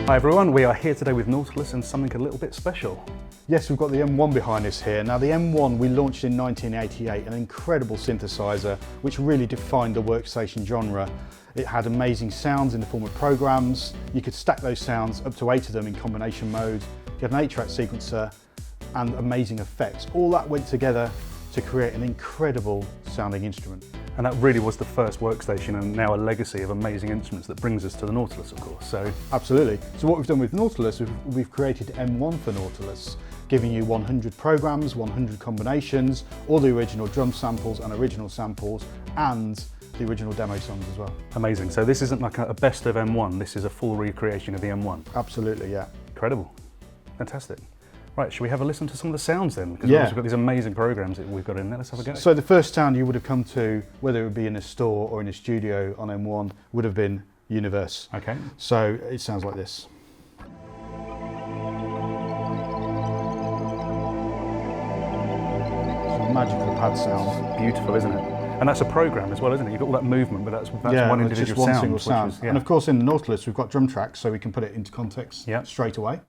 Hi everyone, we are here today with Nautilus and something a little bit special. Yes, we've got the M1 behind us here. Now the M1 we launched in 1988, an incredible synthesizer which really defined the workstation genre. It had amazing sounds in the form of programs. You could stack those sounds, up to 8 of them in combination mode. You had an 8-track sequencer and amazing effects. All that went together to create an incredible sounding instrument. And that really was the first workstation and now a legacy of amazing instruments that brings us to the Nautilus, of course. So absolutely. So what we've done with Nautilus, we've created M1 for Nautilus, giving you 100 programs, 100 combinations, all the original drum samples and original samples, and the original demo songs as well. Amazing. So this isn't like a best of M1, this is a full recreation of the M1. Absolutely, yeah. Incredible. Fantastic. Right, should we have a listen to some of the sounds then? Because yeah. we've got these amazing programs that we've got in there. Let's have a go. So the first sound you would have come to, whether it would be in a store or in a studio on M1, would have been Universe. Okay. So it sounds like this. It's a magical pad sound. Beautiful, isn't it? And that's a program as well, isn't it? You've got all that movement, but that's yeah, one individual just one sound. single sound. Is, yeah. And of course in the Nautilus we've got drum tracks, so we can put it into context straight away.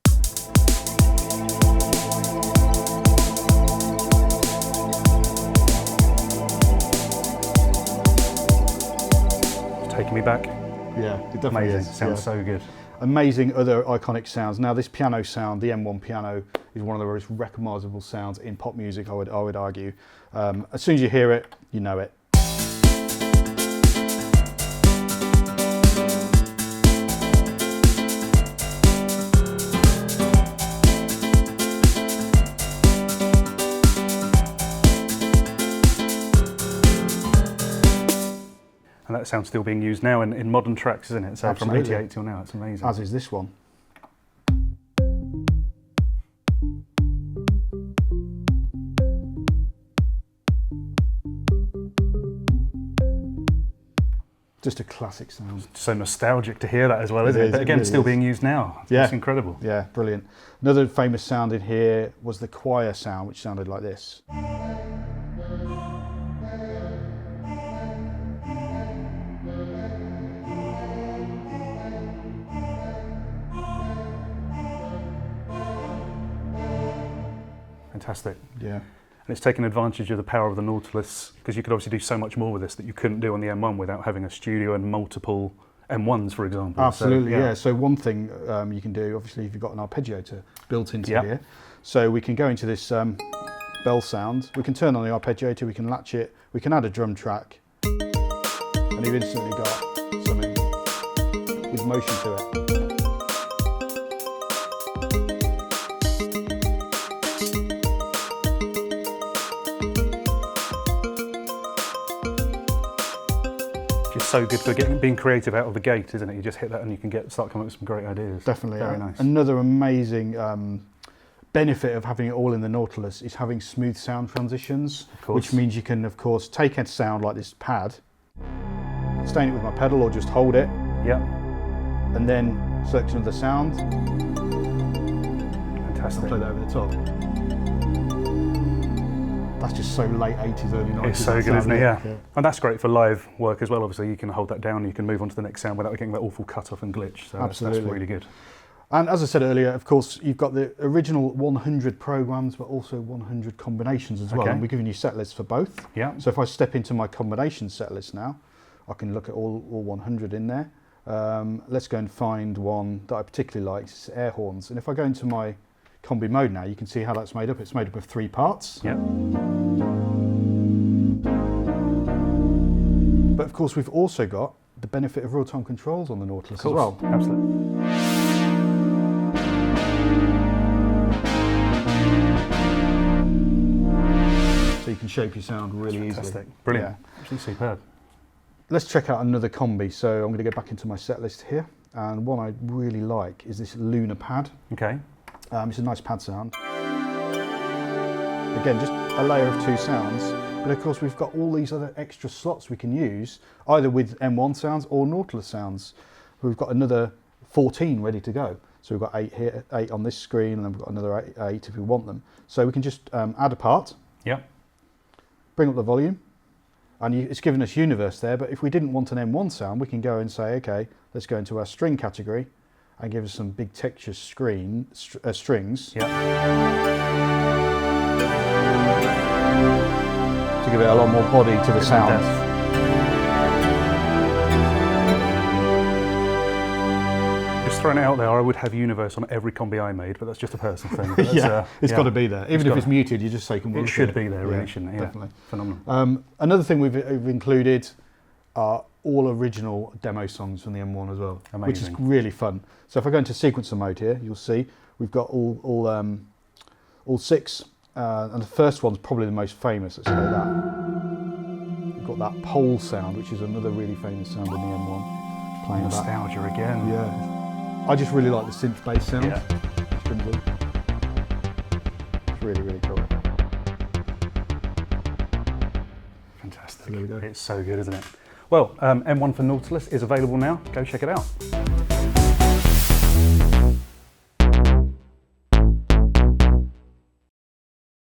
Taking me back. Yeah, it definitely amazing. is. Sounds so good. Amazing other iconic sounds. Now this piano sound, the M1 piano, is one of the most recognisable sounds in pop music, I would argue. As soon as you hear it, you know it. And that sound's still being used now in modern tracks, isn't it? So absolutely. From 88 till now, it's amazing. As is this one. Just a classic sound. So nostalgic to hear that as well, isn't it? But again, still being used now. Yeah. It's incredible. Yeah, brilliant. Another famous sound in here was the choir sound, which sounded like this. Fantastic. Yeah. And it's taken advantage of the power of the Nautilus, because you could obviously do so much more with this that you couldn't do on the M1 without having a studio and multiple M1s, for example. Absolutely, so, yeah. So one thing you can do, obviously, if you've got an arpeggiator built into here, so we can go into this bell sound, we can turn on the arpeggiator, we can latch it, we can add a drum track, and you've instantly got something with motion to it. So good for being creative out of the gate, isn't it? You just hit that and you can start coming up with some great ideas. Definitely. Very nice. Another amazing benefit of having it all in the Nautilus is having smooth sound transitions, which means you can, of course, take a sound like this pad, stain it with my pedal or just hold it, and then select another sound. Fantastic. And play that over the top. That's just so late 80s, early 90s. It's so good, isn't it? Yeah. And that's great for live work as well. Obviously, you can hold that down, you can move on to the next sound without getting that awful cut off and glitch. So absolutely. That's really good. And as I said earlier, of course, you've got the original 100 programs, but also 100 combinations as well. And we're giving you set lists for both. Yeah. So if I step into my combination set list now, I can look at all 100 in there. Let's go and find one that I particularly like. It's air horns. And if I go into my combi mode now, you can see how that's made up. It's made up of 3 parts. Yeah. But of course, we've also got the benefit of real-time controls on the Nautilus as well. Absolutely. So you can shape your sound really easily. Brilliant. Yeah. Absolutely superb. Let's check out another combi. So I'm going to go back into my set list here. And one I really like is this Lunar pad. Okay. It's a nice pad sound. Again, just a layer of 2 sounds. But of course, we've got all these other extra slots we can use, either with M1 sounds or Nautilus sounds. We've got another 14 ready to go. So we've got 8 here, 8 on this screen, and then we've got another 8 if we want them. So we can just add a part, bring up the volume, and it's given us Universe there, but if we didn't want an M1 sound, we can go and say, okay, let's go into our string category, and give us some big texture strings Yeah. to give it a lot more body to the sound. Just throwing it out there, I would have Universe on every combi I made, but that's just a personal thing. But Yeah, it's got to be there. Even if got it's muted, you just say can work. It should be there, really, shouldn't it? Yeah, definitely. Phenomenal. Another thing we've included are all original demo songs from the M1 as well, which is Amazing. really fun. So if I go into sequencer mode here, you'll see we've got all 6, and the first one's probably the most famous. Let's go that. We've got that pole sound, which is another really famous sound in the M1. Playing that. Nostalgia again. Yeah. I just really like the synth bass sound. Yeah. It's really, really cool. Fantastic. There we go. It's so good, isn't it? Well, M1 for Nautilus is available now. Go check it out.